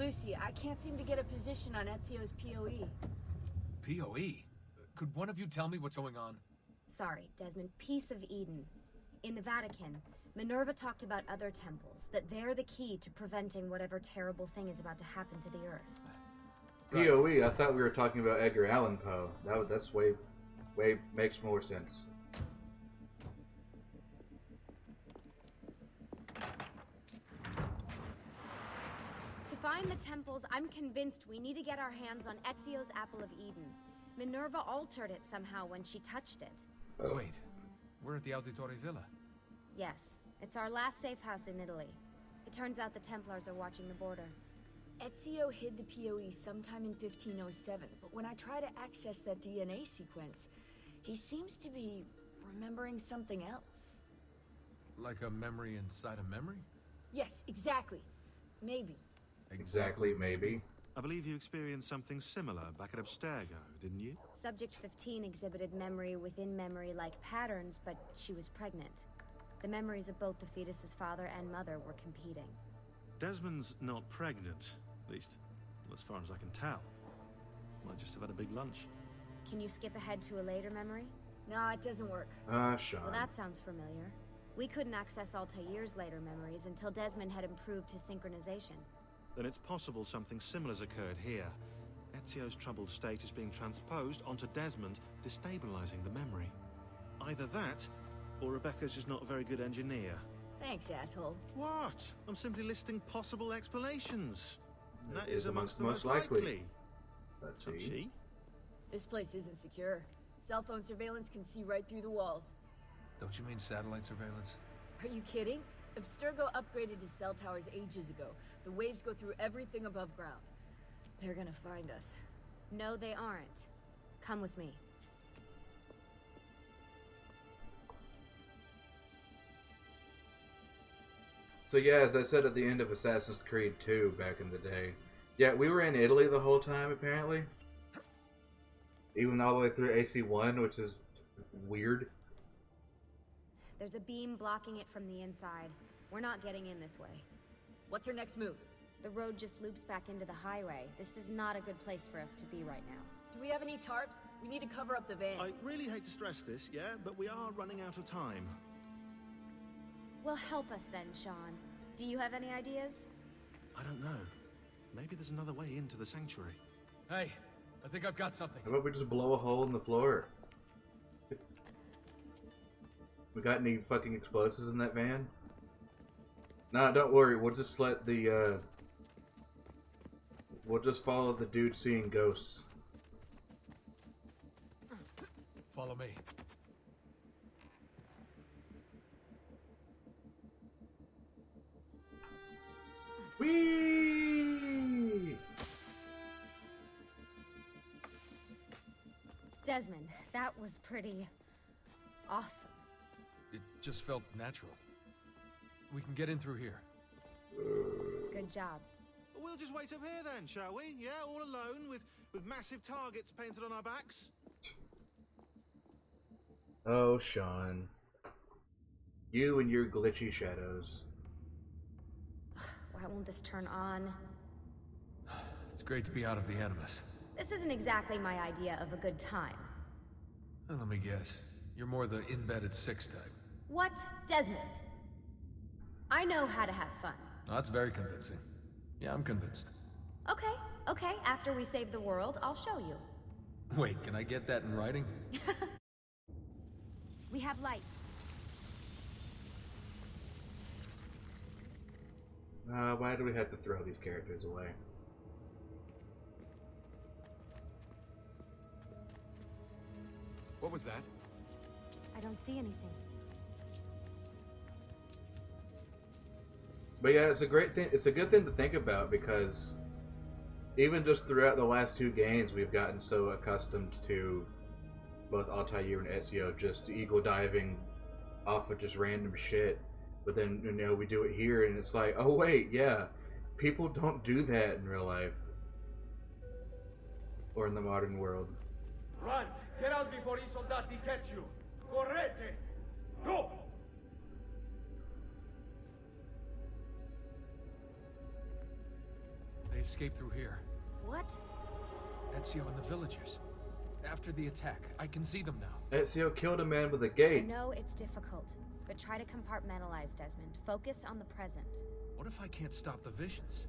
Lucy, I can't seem to get a position on Ezio's POE. POE? Could one of you tell me what's going on? Sorry, Desmond. Piece of Eden. In the Vatican, Minerva talked about other temples, that they're the key to preventing whatever terrible thing is about to happen to the Earth. Right. POE? I thought we were talking about Edgar Allan Poe. That's way makes more sense. To find the temples, I'm convinced we need to get our hands on Ezio's Apple of Eden. Minerva altered it somehow when she touched it. Wait, we're at the Auditore Villa. Yes, it's our last safe house in Italy. It turns out the Templars are watching the border. Ezio hid the POE sometime in 1507, but when I try to access that DNA sequence, he seems to be remembering something else. Like a memory inside a memory? Yes, exactly. Maybe. Exactly, maybe. I believe you experienced something similar back at Abstergo, didn't you? Subject 15 exhibited memory within memory-like patterns, but she was pregnant. The memories of both the fetus's father and mother were competing. Desmond's not pregnant, at least as far as I can tell. Might just have had a big lunch. Can you skip ahead to a later memory? No, it doesn't work. Sean. Well, that sounds familiar. We couldn't access Altair's later memories until Desmond had improved his synchronization. Then it's possible something similar's occurred here. Ezio's troubled state is being transposed onto Desmond, destabilizing the memory. Either that, or Rebecca's just not a very good engineer. Thanks, asshole. What? I'm simply listing possible explanations. That That is amongst the most likely. Touchy? This place isn't secure. Cell phone surveillance can see right through the walls. Don't you mean satellite surveillance? Are you kidding? Abstergo upgraded his cell towers ages ago. The waves go through everything above ground. They're gonna find us. No, they aren't. Come with me. So yeah, as I said at the end of Assassin's Creed 2 back in the day, yeah, we were in Italy the whole time apparently. Even all the way through AC1, which is weird. There's a beam blocking it from the inside. We're not getting in this way. What's our next move? The road just loops back into the highway. This is not a good place for us to be right now. Do we have any tarps? We need to cover up the van. I really hate to stress this, yeah, but we are running out of time. Well, help us then, Sean. Do you have any ideas? I don't know. Maybe there's another way into the sanctuary. Hey, I think I've got something. How about we just blow a hole in the floor? We got any fucking explosives in that van? Nah, don't worry. We'll just let the, we'll just follow the dude seeing ghosts. Follow me. Whee! Desmond, that was pretty awesome. It just felt natural. We can get in through here. Good job. We'll just wait up here then, shall we? Yeah, all alone with massive targets painted on our backs. Oh, Sean. You and your glitchy shadows. Why won't this turn on? It's great to be out of the Animus. This isn't exactly my idea of a good time. Well, let me guess. You're more the embedded six type. What? Desmond? I know how to have fun. Oh, that's very convincing. Yeah, I'm convinced. Okay. After we save the world, I'll show you. Wait, can I get that in writing? We have light. Why do we have to throw these characters away? What was that? I don't see anything. But yeah, it's a great thing. It's a good thing to think about because even just throughout the last two games, we've gotten so accustomed to both Altair and Ezio just eagle diving off of just random shit. But then, you know, we do it here and it's like, oh wait, yeah, people don't do that in real life. Or in the modern world. Run! Get out before I soldati catch you! Correte! Go! They escaped through here. What? Ezio and the villagers. After the attack, I can see them now. Ezio killed a man with a I gate. know it's difficult, but try to compartmentalize, Desmond. Focus on the present. What if I can't stop the visions?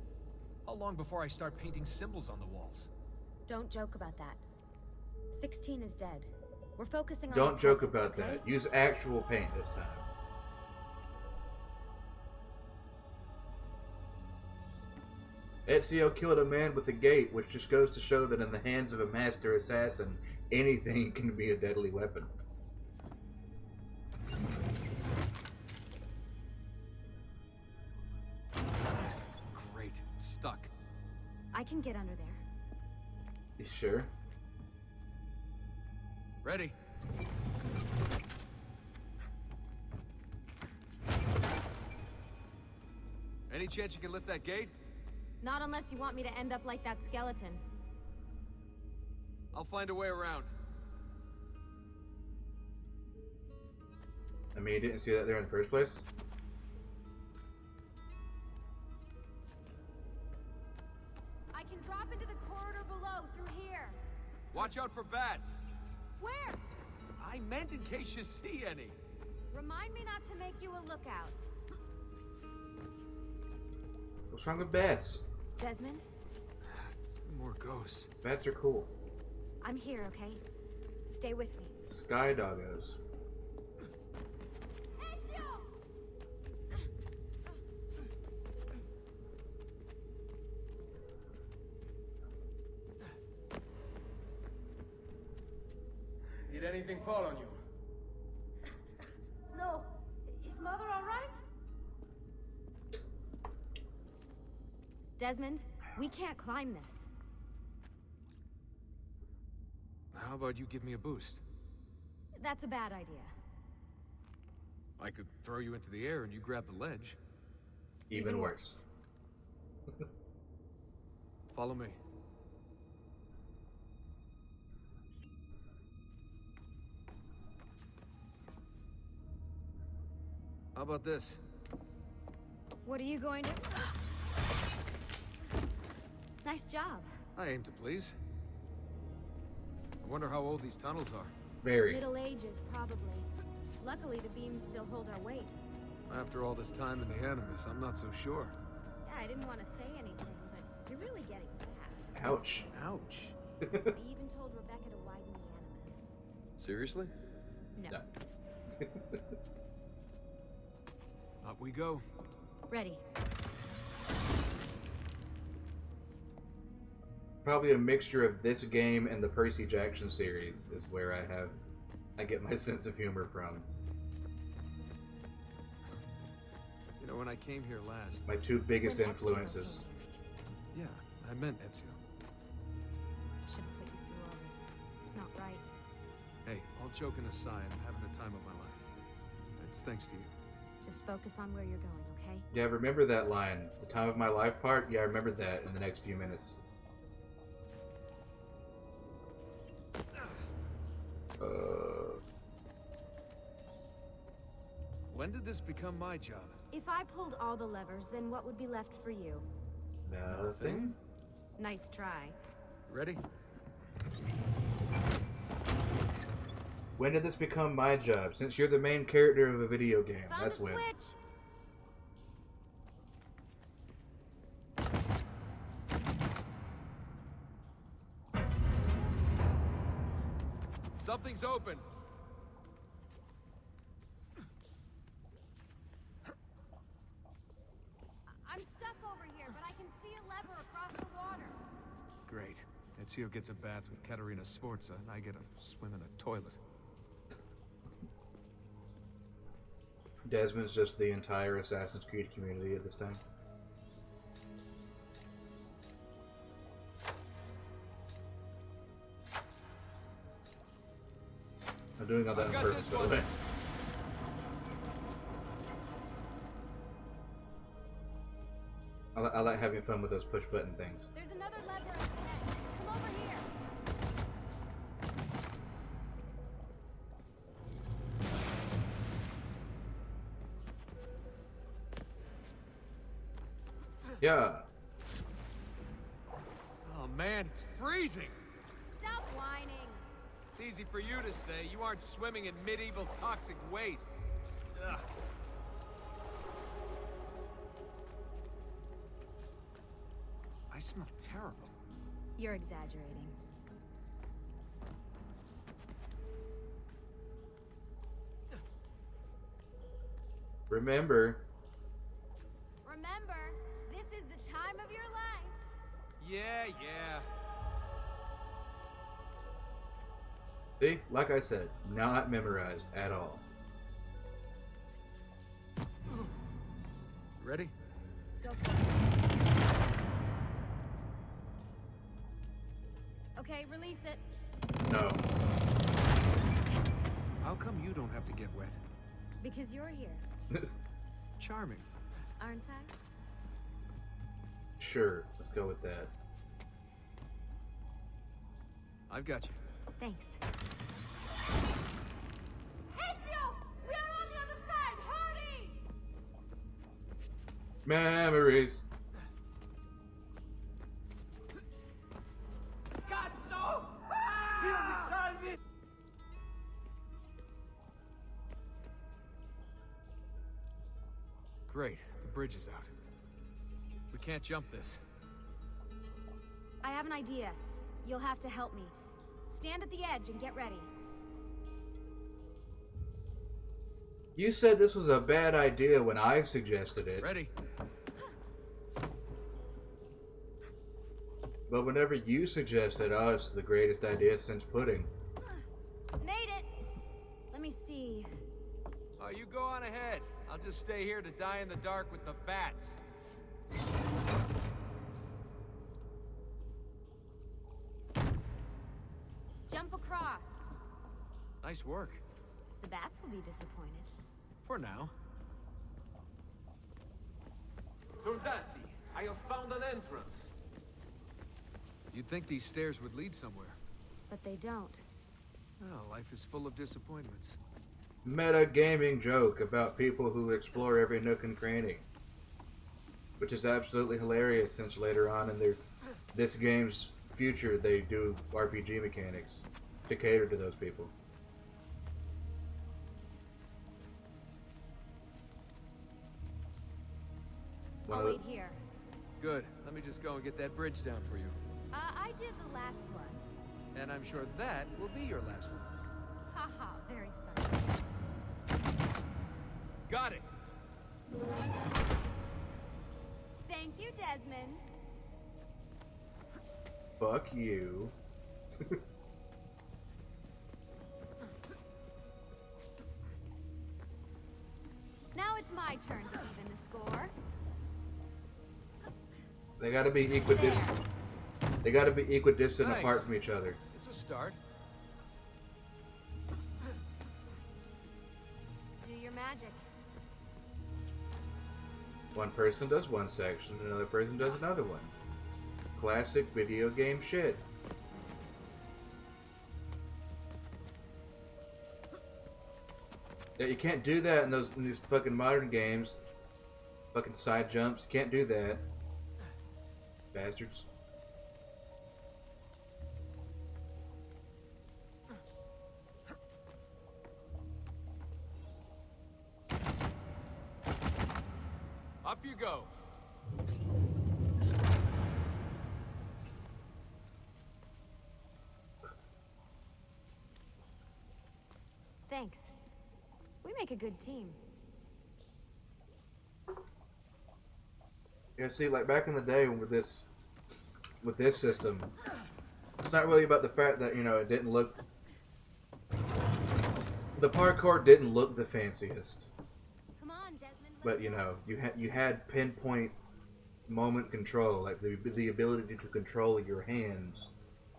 How long before I start painting symbols on the walls? Don't joke about that. 16 is dead. We're focusing on Don't the joke present, about okay? that. Use actual paint this time. Ezio killed a man with a gate, which just goes to show that in the hands of a master assassin, anything can be a deadly weapon. Great, it's stuck. I can get under there. You sure? Ready? Any chance you can lift that gate? Not unless you want me to end up like that skeleton. I'll find a way around. I mean, you didn't see that there in the first place? I can drop into the corridor below through here. Watch out for bats. Where? I meant in case you see any. Remind me not to make you a lookout. What's wrong with bats? Desmond, More ghosts. Bats are cool. I'm here, okay? Stay with me. Sky doggos. Did anything fall on you? No. Is Mother all right? Desmond, we can't climb this. How about you give me a boost? That's a bad idea. I could throw you into the air and you grab the ledge. Even worse. Follow me. How about this? What are you going to... Nice job. I aim to please. I wonder how old these tunnels are. Very. Middle Ages, probably. Luckily, the beams still hold our weight. After all this time in the Animus, I'm not so sure. Yeah, I didn't want to say anything, but you're really getting fat. Ouch. Ouch. I even told Rebecca to widen the Animus. Seriously? No. No. Up we go. Ready. Probably a mixture of this game and the Percy Jackson series is where I get my sense of humor from. You know, when I came here last, My two biggest When Ezio influences. came yeah, I meant Ezio. I shouldn't put you through all this. It's not right. Hey, all joking aside, I'm having the time of my life. It's thanks to you. Just focus on where you're going, okay? Yeah, remember that line. The time of my life part? Yeah, I remembered that in the next few minutes. When did this become my job? If I pulled all the levers, then what would be left for you? Nothing? Nice try. Ready? When did this become my job? Since you're the main character of a video game. Found That's a when. switch! Something's open. I'm stuck over here, but I can see a lever across the water. Great. Ezio gets a bath with Katerina Sforza, and I get a swim in a toilet. Desmond's just the entire Assassin's Creed community at this time. I'm doing all that on got purpose, this by the one. way. I like having fun with those push button things. There's another lever ahead. Come over here. Yeah. man, it's freezing! Stop whining. It's easy for you to say. You aren't swimming in medieval toxic waste. Ugh. I smell terrible. You're exaggerating. Remember, Remember, this is the time of your life. Yeah. see, like I said, not memorized at all. Ready? Go for it. Okay, release it. No. How come you don't have to get wet? Because you're here, Charming. aren't I? Sure, let's go with that. I've got you. Thanks. Ezio! We are on the other side! Hurry! Memories. Cazzo! Dio mi salvi! Great, the bridge is out. We can't jump this. I have an idea. You'll have to help me. Stand at the edge and get ready. You said this was a bad idea when I suggested it, Ready? but whenever you suggested, oh, it's the greatest idea since pudding. Made it! Let me see. Oh, you go on ahead. I'll just stay here to die in the dark with the bats. Jump across. Nice work. The bats will be disappointed. For now. Soldati, I have found an entrance. You'd think these stairs would lead somewhere. But they don't. Well, life is full of disappointments. Meta gaming joke about people who explore every nook and cranny. Which is absolutely hilarious since later on in this game's future they do RPG mechanics to cater to those people. One I'll of wait here. Good. Let me just go and get that bridge down for you. I did the last one. And I'm sure that will be your last one. Haha, very funny. Got it! Thank you, Desmond. Fuck you. Now it's my turn to even the score. They gotta be equidistant. They gotta be equidistant Thanks. apart from each other. It's a start. Do your magic. One person does one section, another person does another one. Classic video game shit. Yeah, you can't do that in these fucking modern games. Fucking side jumps. You can't do that. Bastards. Up you go. Thanks. We make a good team. Yeah, see, like back in the day with this system, it's not really about the fact that, you know, it didn't look. The parkour didn't look the fanciest. Come on, Desmond. But you know, you had pinpoint moment control, like the ability to control your hands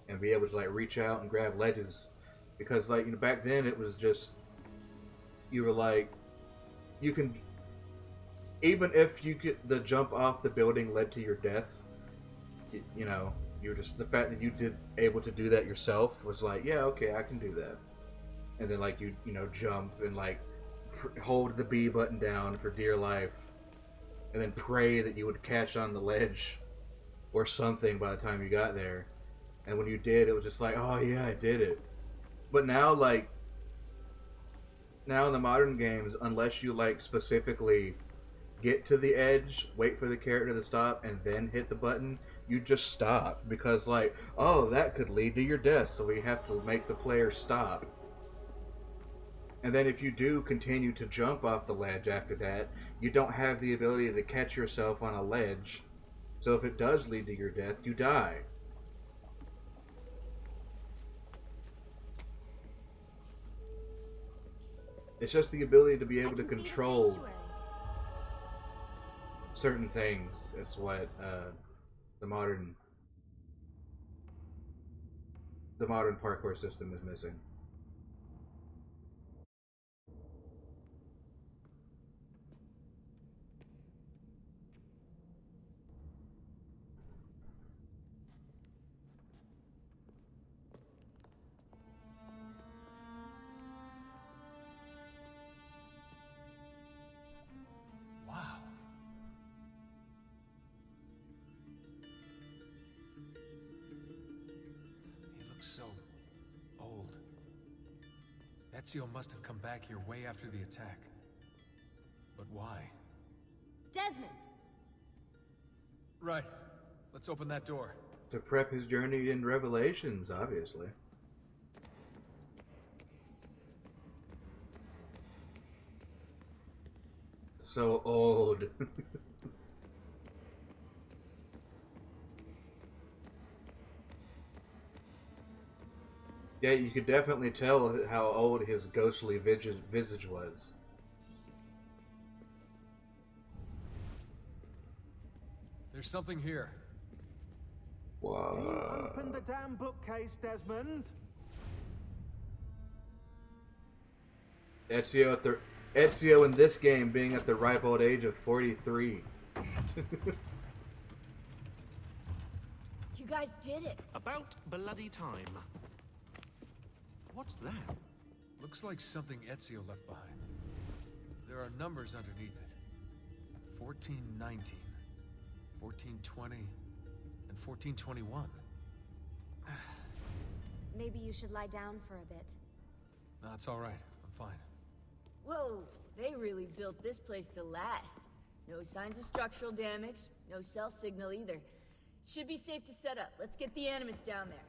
and be able to like reach out and grab ledges, because like, you know, back then it was just, you were like, you can, even if you get the jump off the building led to your death, you know, you're just, the fact that you did able to do that yourself was like, yeah, okay, I can do that. And then like you know, jump and like hold the B button down for dear life, and then pray that you would catch on the ledge or something by the time you got there. And when you did, it was just like, oh yeah, I did it. But now, like, now in the modern games, unless you, like, specifically get to the edge, wait for the character to stop, and then hit the button, you just stop. Because, like, oh, that could lead to your death, so we have to make the player stop. And then if you do continue to jump off the ledge after that, you don't have the ability to catch yourself on a ledge. So if it does lead to your death, you die. It's just the ability to be able to control certain things. Is what the modern parkour system is missing. Wow. He looks so old. Ezio must have come back here way after the attack. But why? Desmond! Right. Let's open that door. To prep his journey in Revelations, obviously. So old. Yeah, you could definitely tell how old his ghostly visage was. There's something here. Wow. Open the damn bookcase, Desmond. Ezio in this game being at the ripe old age of 43. You guys did it. About bloody time. What's that? Looks like something Ezio left behind. There are numbers underneath it. 1419, 1420, and 1421. Maybe you should lie down for a bit. No, it's all right. I'm fine. Whoa, they really built this place to last. No signs of structural damage, no cell signal either. Should be safe to set up. Let's get the Animus down there.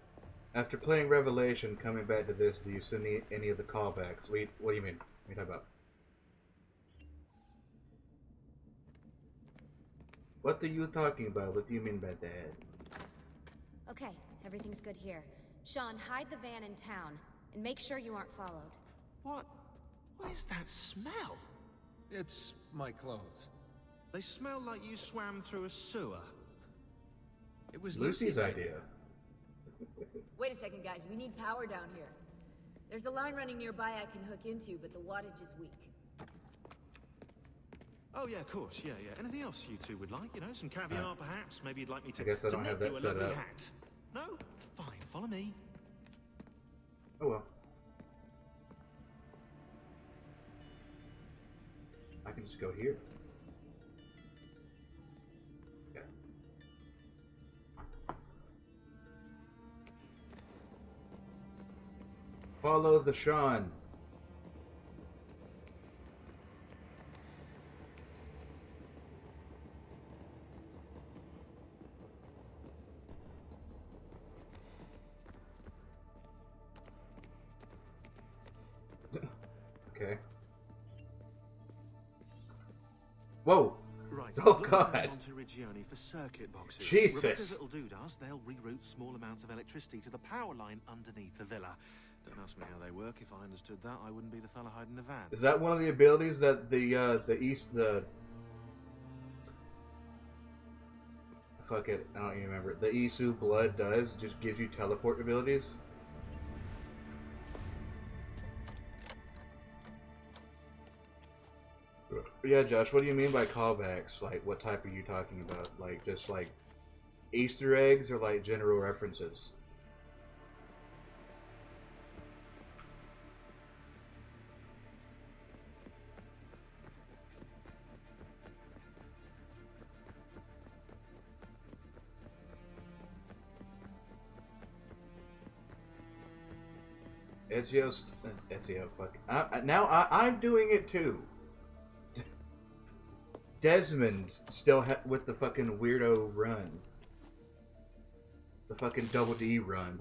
After playing Revelation, coming back to this, do you see any of the callbacks? What do you mean? What are you talking about? What are you talking about? What do you mean by that? Okay, everything's good here. Sean, hide the van in town, and make sure you aren't followed. What is that smell? It's my clothes. They smell like you swam through a sewer. It was Lucy's idea. Wait a second, guys. We need power down here. There's a line running nearby I can hook into, but the wattage is weak. Oh yeah, of course, yeah. Anything else you two would like? You know, some caviar perhaps? Maybe you'd like me to, I guess I don't to have knit that you a set lovely up. hat. No? Fine, follow me. Oh well. I can just go here. Okay. Follow the Sean. Okay. Whoa! Right. Oh, look God. around Monteriggioni for circuit boxes. Jesus. Rebecca's little doodahs, they'll reroute small amounts of electricity to the power line underneath the villa. Don't ask me how they work. If I understood that, I wouldn't be the fella hiding the van. Is that one of the abilities that fuck it, I don't even remember. The Isu blood does just gives you teleport abilities. Yeah, Josh, what do you mean by callbacks? Like, what type are you talking about? Like, just like Easter eggs or like general references? Ezio, fuck. I'm doing it too. Desmond still with the fucking weirdo run. The fucking double D run.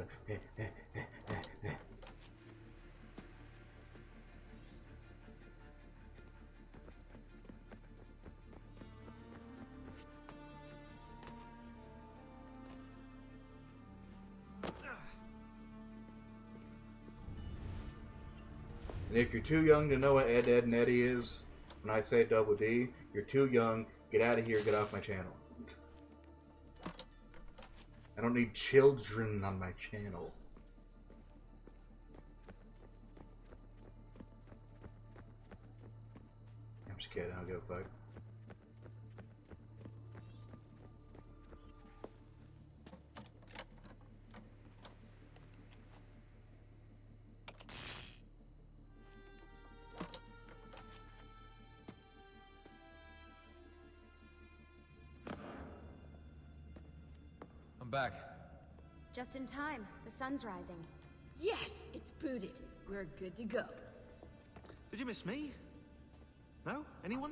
And if you're too young to know what Ed, Ed, and Eddie is, when I say double D, you're too young. Get out of here. Get off my channel. I don't need children on my channel. I'm just kidding. I don't give a fuck. I'm back. Just in time. The sun's rising. Yes, it's booted. We're good to go. Did you miss me? No? Anyone?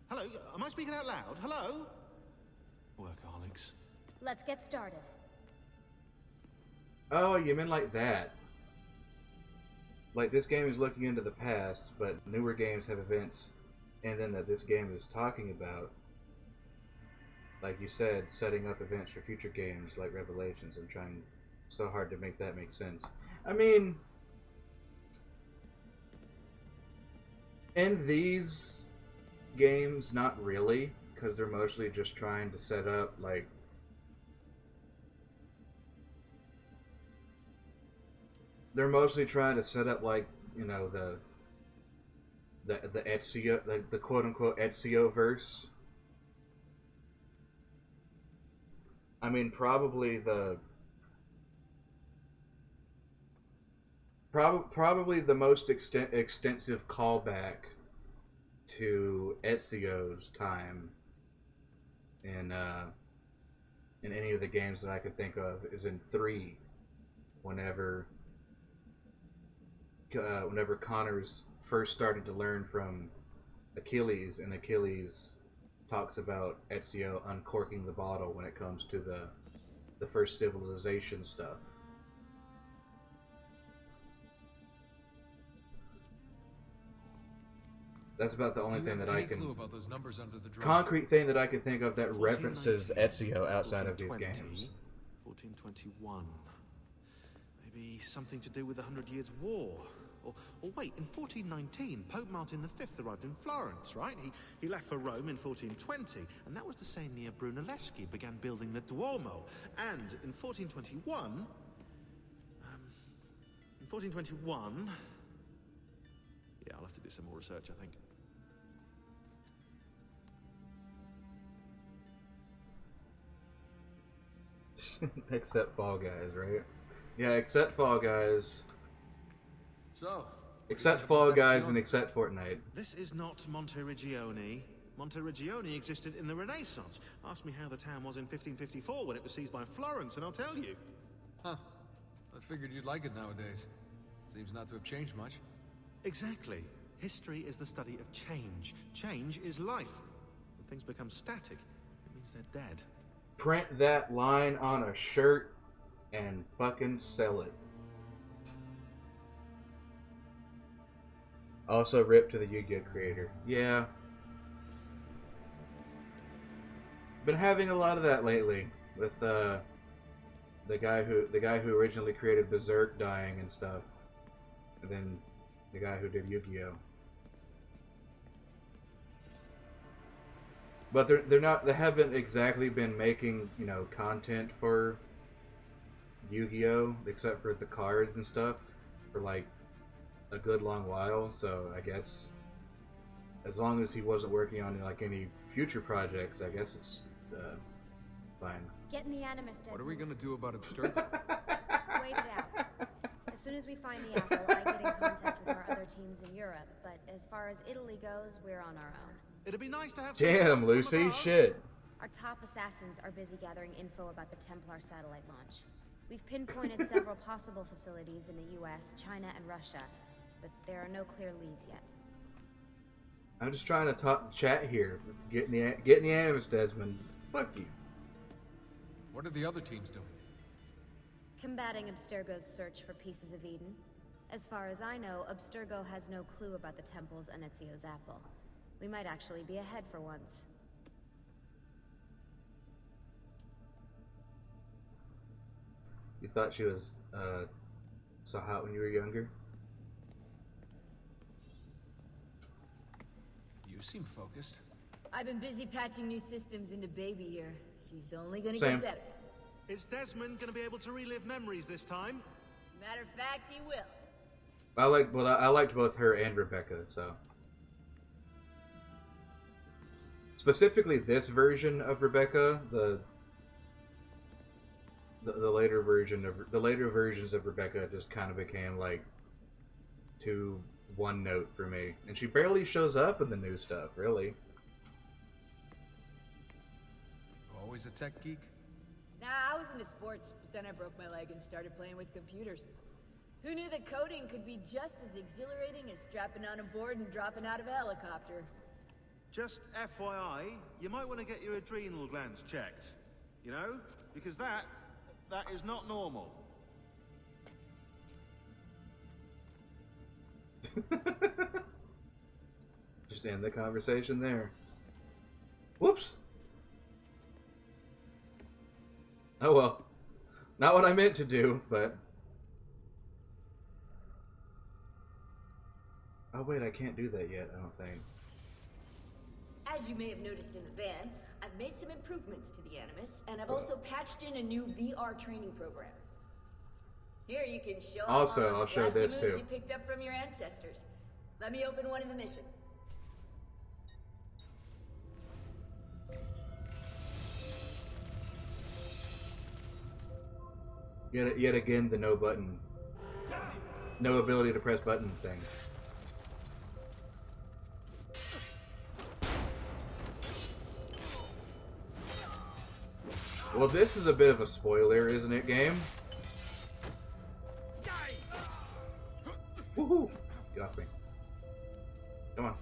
Hello? Am I speaking out loud? Hello? Workaholics. Let's get started. Oh, you mean like that? Like this game is looking into the past, but newer games have events, and then that this game is talking about, like you said, setting up events for future games like Revelations. I'm trying so hard to make that make sense. I mean, in these games, not really, because they're mostly just trying to set up, like, they're mostly trying to set up, like, you know, the Ezio, like the quote-unquote Ezio verse. I mean, probably the most extensive callback to Ezio's time in any of the games that I could think of is in 3, whenever Connor's first started to learn from Achilles, and Achilles talks about Ezio uncorking the bottle when it comes to the first civilization stuff. That's about the only thing that I can... About those numbers under the concrete thing that I can think of that references Ezio outside of these games. 1421. Maybe something to do with the 100 Years' War. Or wait, in 1419, Pope Martin V arrived in Florence, right? He left for Rome in 1420, and that was the same year Brunelleschi began building the Duomo. And in 1421... Yeah, I'll have to do some more research, I think. Except Fall Guys, right? Yeah, except Fall Guys. So, except Fall Guys and except Fortnite. This is not Monteriggioni. Monteriggioni existed in the Renaissance. Ask me how the town was in 1554 when it was seized by Florence, and I'll tell you. Huh. I figured you'd like it nowadays. Seems not to have changed much. Exactly. History is the study of change. Change is life. When things become static, it means they're dead. Print that line on a shirt and fucking sell it. Also, rip to the Yu-Gi-Oh creator. Yeah. Been having a lot of that lately with the guy who originally created Berserk dying and stuff, and then the guy who did Yu-Gi-Oh. But they haven't exactly been making, you know, content for Yu-Gi-Oh, except for the cards and stuff, for like a good long while. So I guess as long as he wasn't working on like any future projects, I guess it's fine. Get in the Animus, Desmond. What are we gonna do about Abstergo? Wait it out. As soon as we find the apple, I get in contact with our other teams in Europe. But as far as Italy goes, we're on our own. It'd be nice to have. Damn, Lucy, shit. Our top assassins are busy gathering info about the Templar satellite launch. We've pinpointed several possible facilities in the US, China, and Russia, but there are no clear leads yet. I'm just trying to chat here. Get in the Animus, Desmond. Fuck you. What are the other teams doing? Combating Abstergo's search for pieces of Eden. As far as I know, Abstergo has no clue about the temples and Ezio's apple. We might actually be ahead for once. You thought she was so hot when you were younger? You seem focused. I've been busy patching new systems into Baby here. She's only gonna Same. get better. Is Desmond going to be able to relive memories this time? Matter of fact, he will. I liked both her and Rebecca, so. Specifically this version of Rebecca, the later versions of Rebecca just kind of became like too one note for me, and she barely shows up in the new stuff, really. Always a tech geek? Nah, I was into sports, but then I broke my leg and started playing with computers. Who knew that coding could be just as exhilarating as strapping on a board and dropping out of a helicopter? Just FYI, you might want to get your adrenal glands checked. You know? Because that is not normal. Just end the conversation there. Whoops! Oh well. Not what I meant to do, but... Oh wait, I can't do that yet, I don't think. As you may have noticed in the van, I've made some improvements to the Animus, and I've also patched in a new VR training program. Here you can show off Also, all those I'll show flashy this moves too. you picked up from your ancestors. Let me open one of the missions. Yet again, the no ability to press button thing. Well, this is a bit of a spoiler, isn't it, game? Woohoo! Get off me. Come on.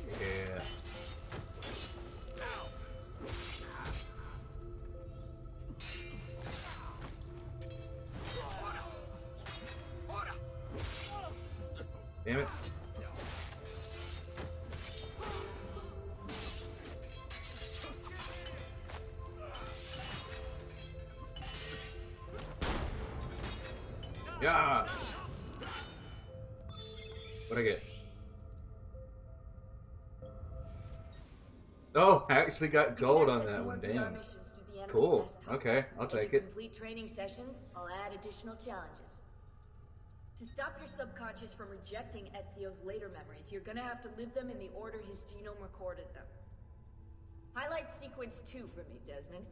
Yeah. Damn it. Yeah. What'd I get? Oh, I actually got gold on that one. Damn. Cool. Okay, I'll take it. Complete training sessions, I'll add additional challenges. To stop your subconscious from rejecting Ezio's later memories, you're gonna have to live them in the order his genome recorded them. Highlight sequence 2 for me, Desmond.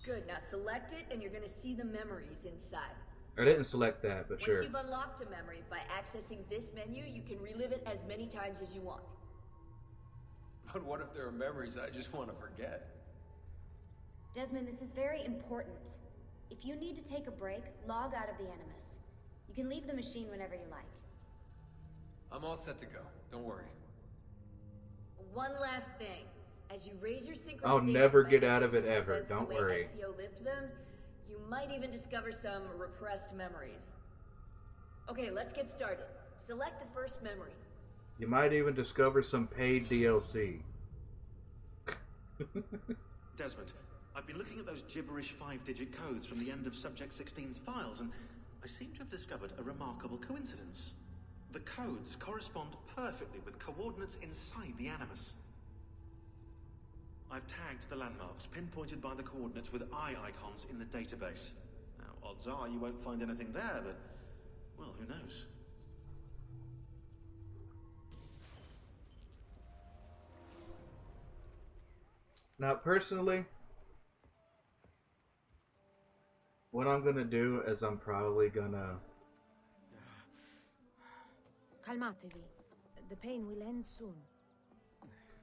Good, now select it and you're gonna see the memories inside. I didn't select that, but sure. Once you've unlocked a memory, by accessing this menu, you can relive it as many times as you want. But what if there are memories I just want to forget? Desmond, this is very important. If you need to take a break, log out of the Animus. You can leave the machine whenever you like. I'm all set to go. Don't worry. One last thing. As you raise your synchronization... I'll never get levels out of it to ever, events don't the way worry. Ezio lived them, you might even discover some repressed memories. Okay, let's get started. Select the first memory. You might even discover some paid DLC. Desmond, I've been looking at those gibberish 5-digit codes from the end of Subject 16's files, and I seem to have discovered a remarkable coincidence. The codes correspond perfectly with coordinates inside the Animus. I've tagged the landmarks, pinpointed by the coordinates with eye icons in the database. Now, odds are you won't find anything there, but, well, who knows? Now, personally, what I'm gonna do is I'm probably gonna... Calmatevi. The pain will end soon.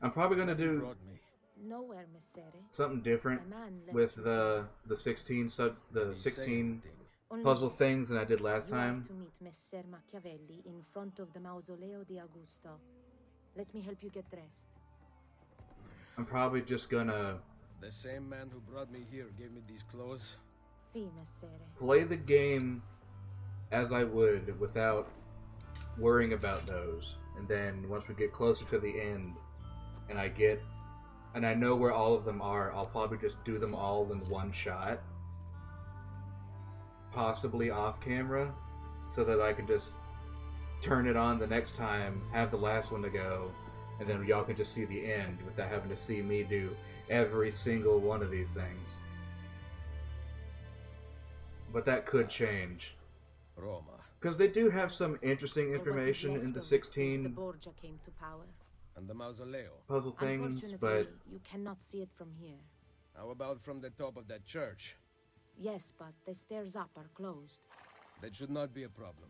I'm probably gonna You do... brought me. Nowhere, Messere. something different A man left with you the 16 16 Only puzzle this. things than I did last You are time. to meet Messer Machiavelli in front of the Mausoleo di Augusto. Let me help you get dressed. I'm probably just gonna The same man who brought me here gave me these clothes. Si, Messere. play the game as I would without worrying about those. And then once we get closer to the end and I know where all of them are, I'll probably just do them all in one shot. Possibly off camera, so that I can just turn it on the next time, have the last one to go, and then y'all can just see the end without having to see me do every single one of these things. But that could change. Roma. Because they do have some interesting Or what is information left in the of it since 16 the Borgia came to power. And the mausoleo. puzzle things, Unfortunately, but you cannot see it from here. How about from the top of that church? Yes, but the stairs up are closed. That should not be a problem.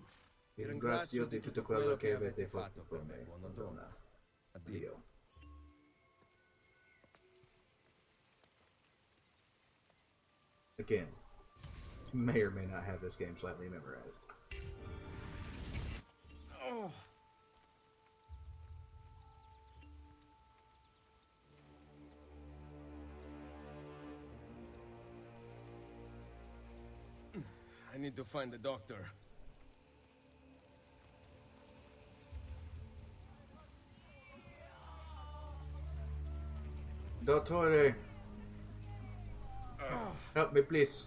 vi ringrazio di tutto quello che avete fatto per me. buona Madonna. donna. Addio. Dio. Again, may or may not have this game slightly memorized. Oh. I need to find the doctor. Dottore, help me, please.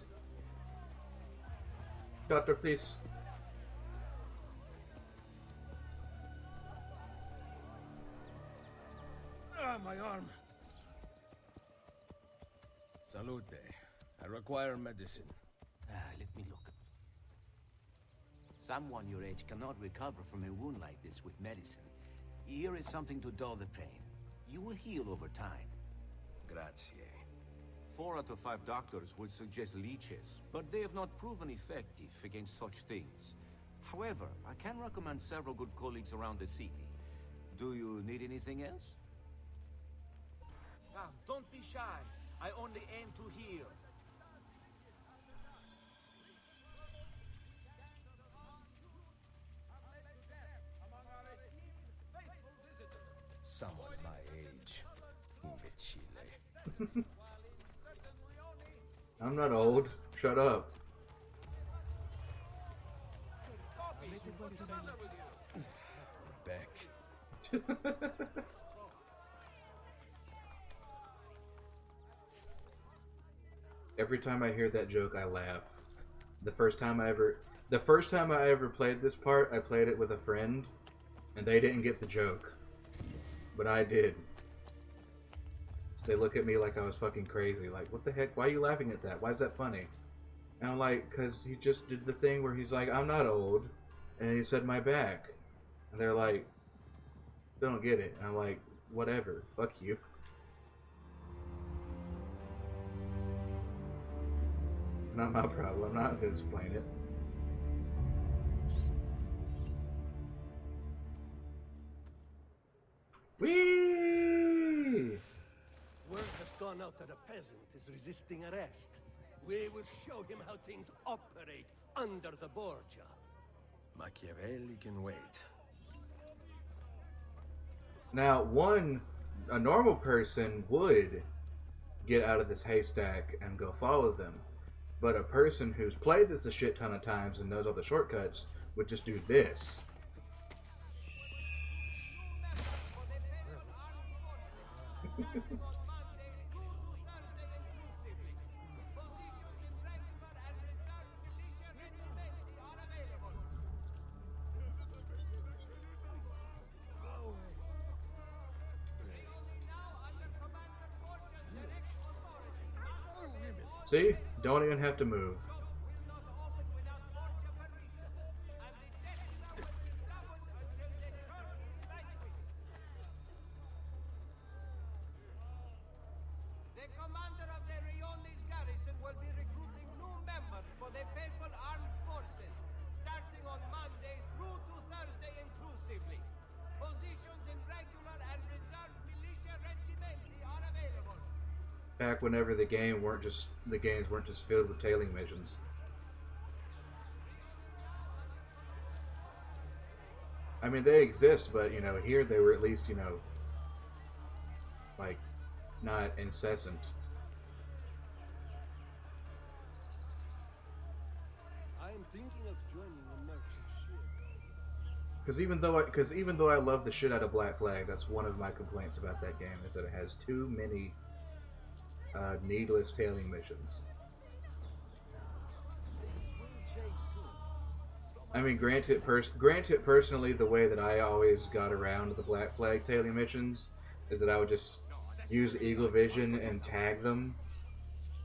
Doctor, please. My arm. Salute. I require medicine. Let me look. Someone your age cannot recover from a wound like this with medicine. Here is something to dull the pain. You will heal over time. Grazie. 4 out of 5 doctors would suggest leeches, but they have not proven effective against such things. However, I can recommend several good colleagues around the city. Do you need anything else? Don't be shy. I only aim to heal. Someone my age. Imbecile. I'm not old. Shut up. Beck. Every time I hear that joke, I laugh. The first time I ever played this part, I played it with a friend, and they didn't get the joke, but I did. So they look at me like I was fucking crazy. Like, what the heck? Why are you laughing at that? Why is that funny? And I'm like, because he just did the thing where he's like, I'm not old, and he said my back, and they're like, they don't get it. And I'm like, whatever. Fuck you. Not my problem. I'm not going to explain it. Whee! Word has gone out that a peasant is resisting arrest. We will show him how things operate under the Borgia. Machiavelli can wait. Now, a normal person would get out of this haystack and go follow them. But a person who's played this a shit ton of times and knows all the shortcuts would just do this. See? Don't even have to move. The commander of the Rione's garrison will be recruiting new members for the Papal Armed Forces, starting on Monday through to Thursday inclusively. Positions in regular and reserve militia regimenti are available. back whenever the games weren't just filled with tailing missions. I mean, they exist, but you know, here they were at least, you know, like, not incessant. I'm thinking of joining a merchant ship. Because even though I love the shit out of Black Flag, that's one of my complaints about that game, is that it has too many needless tailing missions. I mean, granted, personally, the way that I always got around the Black Flag tailing missions is that I would just use Eagle Vision and tag them.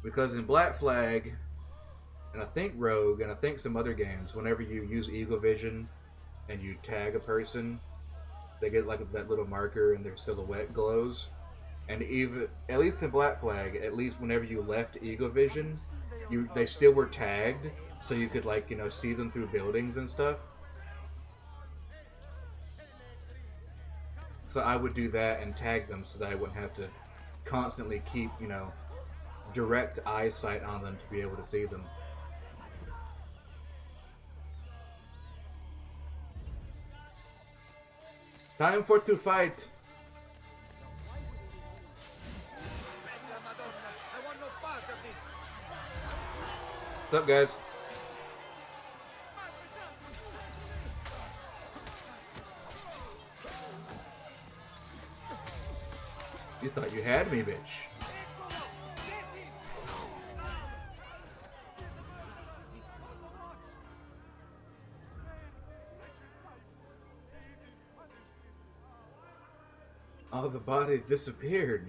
Because in Black Flag, and I think Rogue, and I think some other games, whenever you use Eagle Vision and you tag a person, they get like that little marker and their silhouette glows. And even, at least in Black Flag, at least whenever you left Eagle Vision, they still were tagged, so you could, like, you know, see them through buildings and stuff. So I would do that and tag them so that I wouldn't have to constantly keep, you know, direct eyesight on them to be able to see them. Time for to fight! What's up, guys? You thought you had me, bitch. All the bodies disappeared.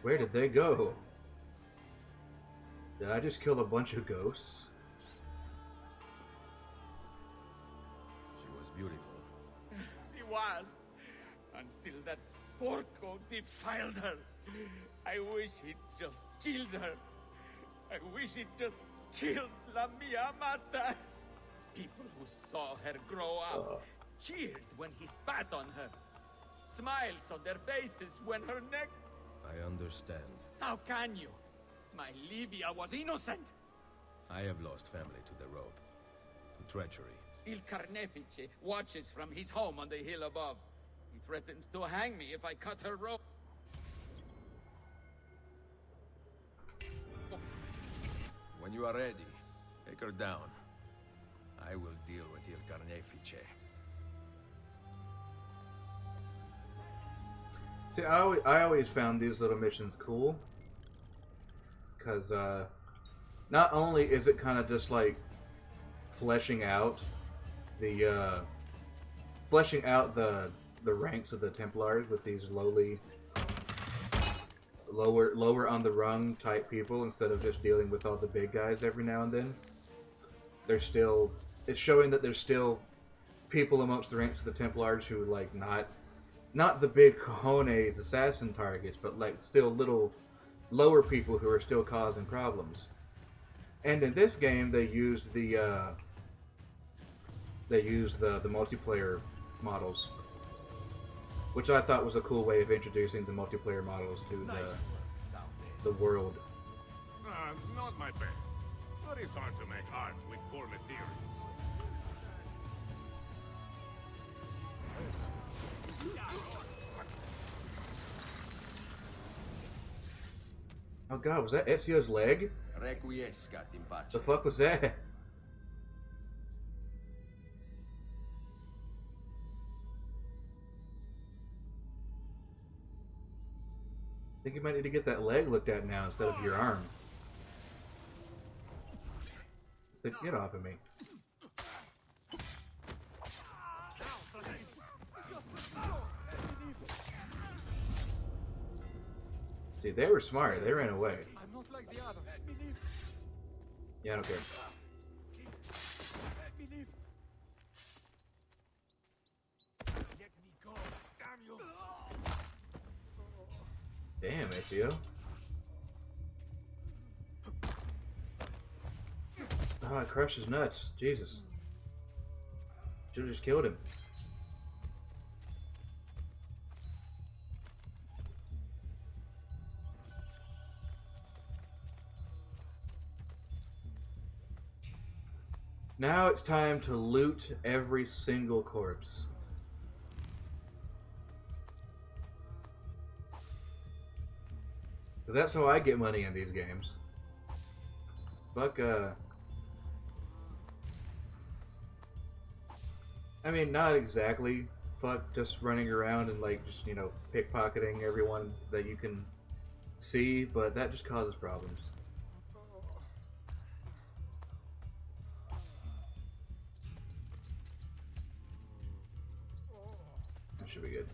Where did they go? Did I just kill a bunch of ghosts? She was beautiful. She was. Until that porco defiled her. I wish he'd just killed her. I wish he'd just killed La Mia Amata. People who saw her grow up cheered when he spat on her. Smiles on their faces when her neck... I understand. How can you? My Livia was innocent. I have lost family to the rope. To treachery. Il Carnefice watches from his home on the hill above. He threatens to hang me if I cut her rope. When you are ready, take her down. I will deal with Il Carnefice. See, I always found these little missions cool. Because, not only is it kind of just like fleshing out the ranks of the Templars with these lower on the rung type people, instead of just dealing with all the big guys every now and then. It's showing that there's still people amongst the ranks of the Templars who, like, not the big cojones assassin targets, but like still little lower people who are still causing problems. And in this game, they use the multiplayer models, which I thought was a cool way of introducing the multiplayer models to the world. Not my best, but it's hard to make art with poor materials. Oh god, was that Ezio's leg? Requiescat in pace. The fuck was that? I think you might need to get that leg looked at now instead of your arm. Get off of me. See, they were smart. They ran away. I'm not like the others. Yeah, I don't care. Let me leave. Let me go. Damn you. Damn, Ezio. Oh, I crushed his nuts. Jesus. Should've just killed him. Now it's time to loot every single corpse. Because that's how I get money in these games. Fuck, I mean, not exactly. Fuck just running around and, like, just, you know, pickpocketing everyone that you can see, but that just causes problems. That should be good.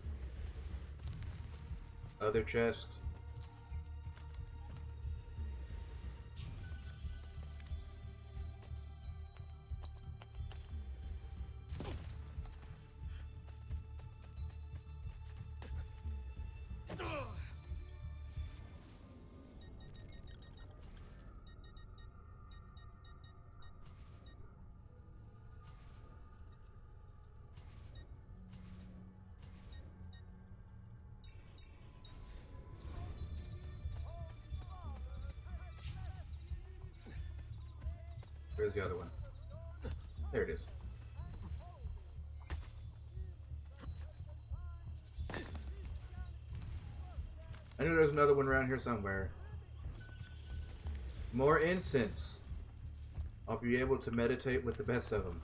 Other chest. Where's the other one? There it is. I knew there was another one around here somewhere. More incense. I'll be able to meditate with the best of them.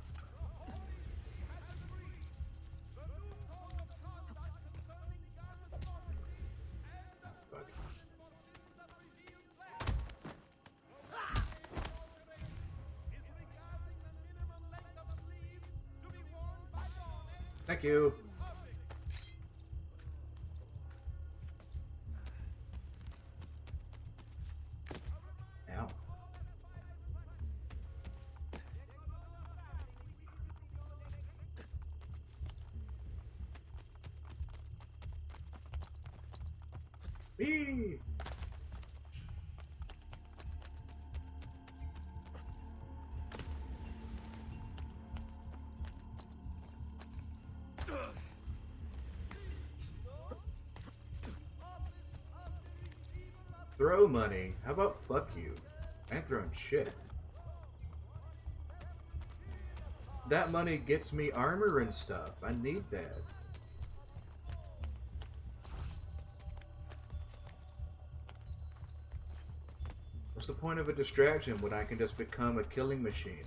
Thank you. Ow. Whee! Throw money. How about fuck you? I ain't throwing shit. That money gets me armor and stuff. I need that. What's the point of a distraction when I can just become a killing machine?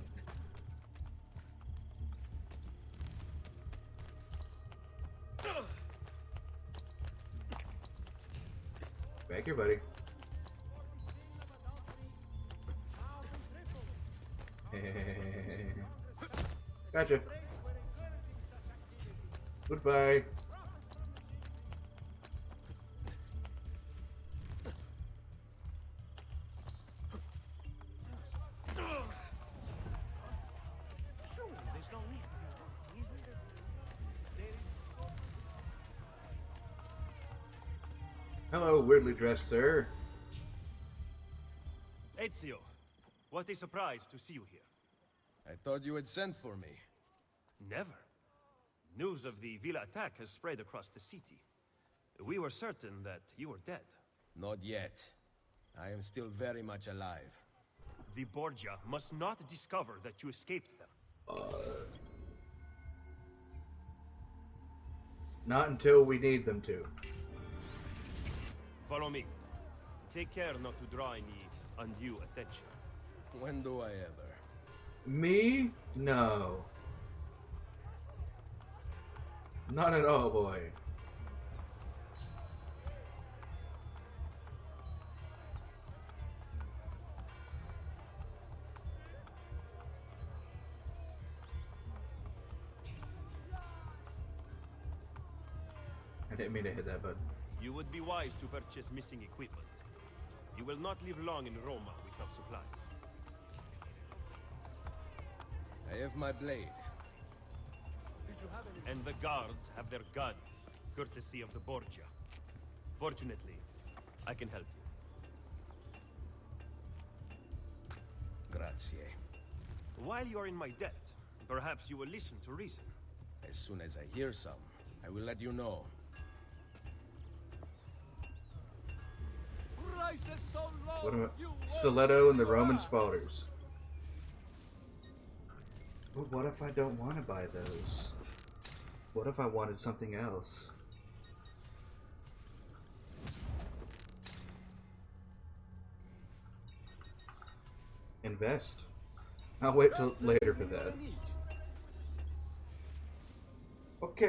Back here, buddy. Gotcha. Goodbye. Hello, weirdly dressed sir. Ezio, what a surprise to see you here. I thought you had sent for me. Never. News of the Villa attack has spread across the city. We were certain that you were dead. Not yet. I am still very much alive. The Borgia must not discover that you escaped them. Not until we need them to. Follow me. Take care not to draw any undue attention. When do I ever? Me? No. Not at all, boy. I didn't mean to hit that button. You would be wise to purchase missing equipment. You will not live long in Roma without supplies. I have my blade. And the guards have their guns, courtesy of the Borgia. Fortunately, I can help you. Grazie. While you are in my debt, perhaps you will listen to reason. As soon as I hear some, I will let you know. What am I? Stiletto and the Roman Spalders. But what if I don't want to buy those? What if I wanted something else? Invest. I'll wait till later for that. Okay.